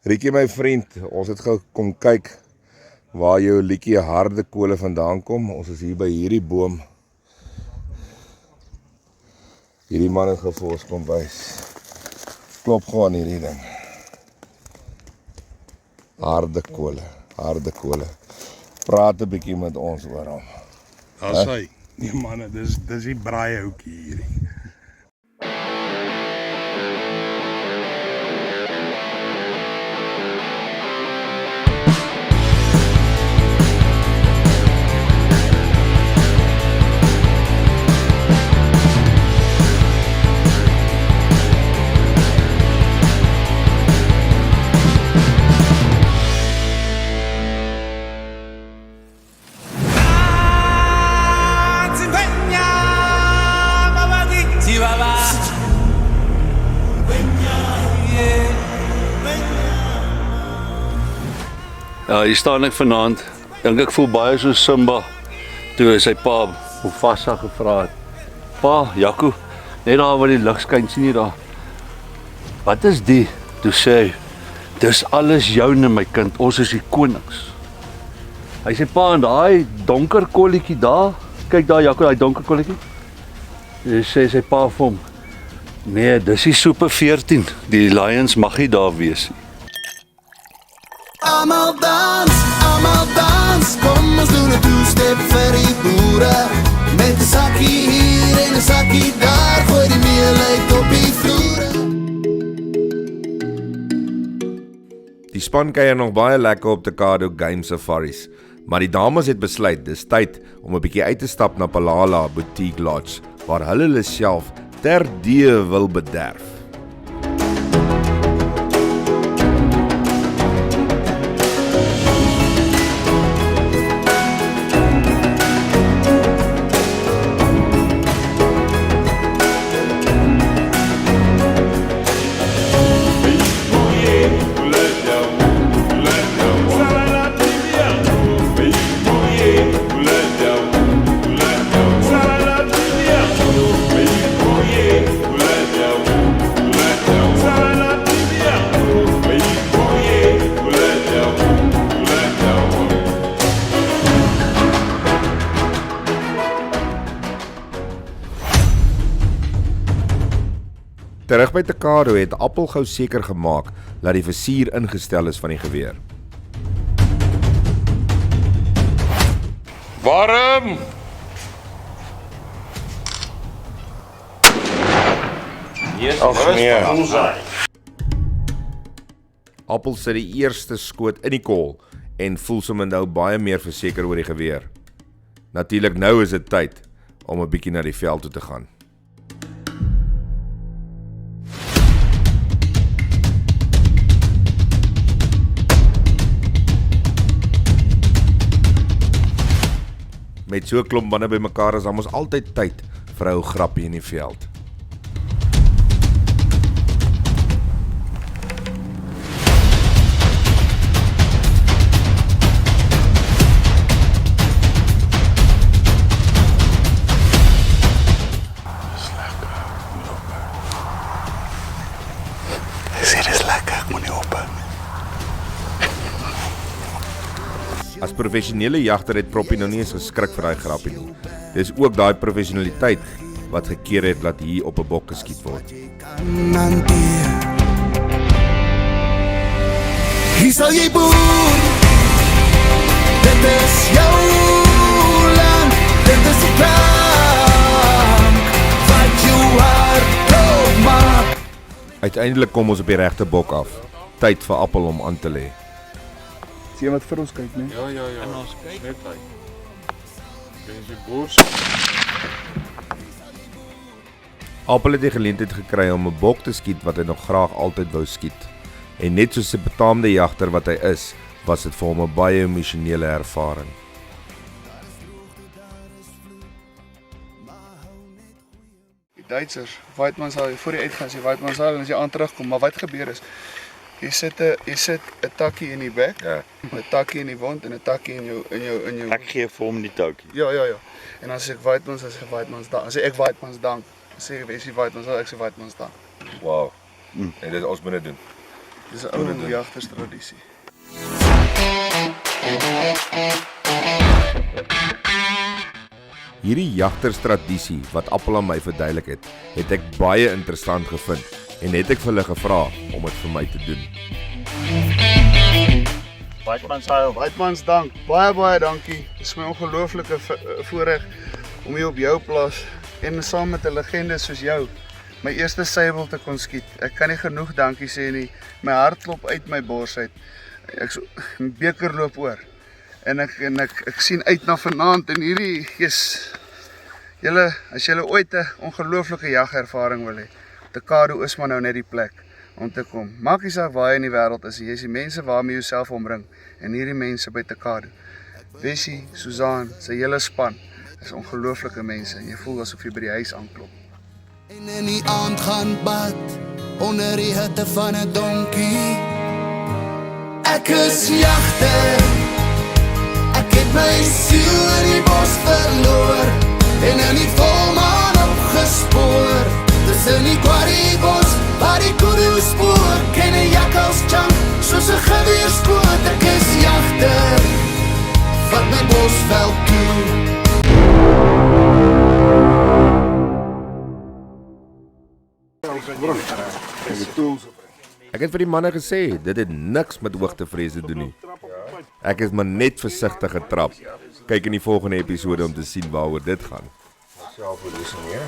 Riekie my vriend, ons het kom kyk waar jou liedjie harde kole vandaan kom. Ons is hier by hierdie boom. Hierdie man het vir ons kom wys. Klop gewoon hierdie ding. Harde kole. Praat 'n bietjie met ons oor hom. Daar sê, nee manne, dis die braaihoutjie hierdie. Ja, hier staan ek vanaand. Dink ek voel baie so Simba toe sy pa Mufasa gevra het. Pa, Jaco, net daar waar die lig skyn, sien jy daar? Wat is die? Toe sê hy, dis alles joune my kind, ons is die konings. Hy sê pa, en daai donker kolletjie daar, kyk daar Jaco, daai donker kolletjie. Hy sê sy pa vir hom, nee, dis die Super 14, die Lions mag nie daar wees nie. Almal dans, kom ons doen 'n two-step vir die boere. Met 'n sakkie hier en 'n sakkie daar, gooi die meel uit op die vloere. Die span kuier nog baie lekker op Tekado Game Safaris, maar die dames het besluit dis tyd om 'n bietjie uit te stap na Palala Boutique Lodge, waar hulle self terdee wil bederf. Terug by Tekado het Appel gou seker gemaak dat die versier ingestel is van die geweer. Warm! Ag nee. Appel sit die eerste skoot in die kol en voel sommer nou baie meer verseker oor die geweer. Natuurlik nou is dit tyd om 'n bietjie na die veld toe te gaan. Met so 'n klomp manne bymekaar is dan ons altyd tyd vir 'n ou grappie in die veld. As professionele jagter het Proppie nou nie eens geskrik vir daai grappie nie. Dis ook daai professionaliteit wat gekeer het dat hier op 'n bok geskiet word. Hier sal jy boer, dit is jou land, dit is die klank, wat jou hart doodmaak. Uiteindelik kom ons op die regte bok af. Tyd vir Appel om aan te lê. Sien wat vir ons kyk, né? Ja, en ons kyk net uit. Kyk die boers. Appel het die geleentheid gekry om 'n bok te skiet wat hy nog graag altyd wou skiet. En net soos 'n betaamde jagter wat hy is, was dit vir hom 'n baie emosionele ervaring. Die Duitsers, Weidmann sal voor die uitgaan, die Weidmann sal en as jy aan terugkom, maar wat gebeur is, jy sit 'n takkie in die bek, 'n takkie in die wond en 'n takkie in jou. Ek gee vir hom die toukie. Ja. En as ek Weidmann as ek Weidmann dank, as ek Weidmann dank, sê ek is die Weidmann sal ek sê Weidmann dank. Wow. En dit ons moet dit doen. Dis 'n oude jagterstradisie. Hierdie jagterstradisie wat Appel aan my verduidelik het ek baie interessant gevind en het ek vir hulle gevra om dit vir my te doen. Weidmans dank, baie dankie. Dit is my ongelooflike voorreg om hier op jou plaas en saam met 'n legende soos jou my eerste seibel te kon skiet. Ek kan nie genoeg dankie sê nie. My hart klop uit my bors uit. My beker loop oor. En ek sien uit na vanaand en hierdie julle as julle ooit 'n ongelooflike jagervaring wil hê. Tekado is maar nou net die plek om te kom. Maak nie saak waar jy in die wêreld is, jy is die mense waarmee jy jouself omring en hierdie mense by Tekado. Wessie, Susan, sy hele span is ongelooflike mense en jy voel asof jy by die huis aanklop. En in die aand gaan bad onder die hitte van 'n donkie. Ek is jagter. Ek het my siel in die bos verloor en in die volmaan opgespoor. Tussen die kwaribos waar die kudu spoor ken 'n jakkals jump soos 'n geweerskoot. Ek is jagter. Vat my bosvel toe. Ek het vir die manne gesê, dit het niks met hoogtevrees te doen nie. Ek is maar net versigtig getrap. Kyk in die volgende episode om te sien waaroor dit gaan. Self-release, ja.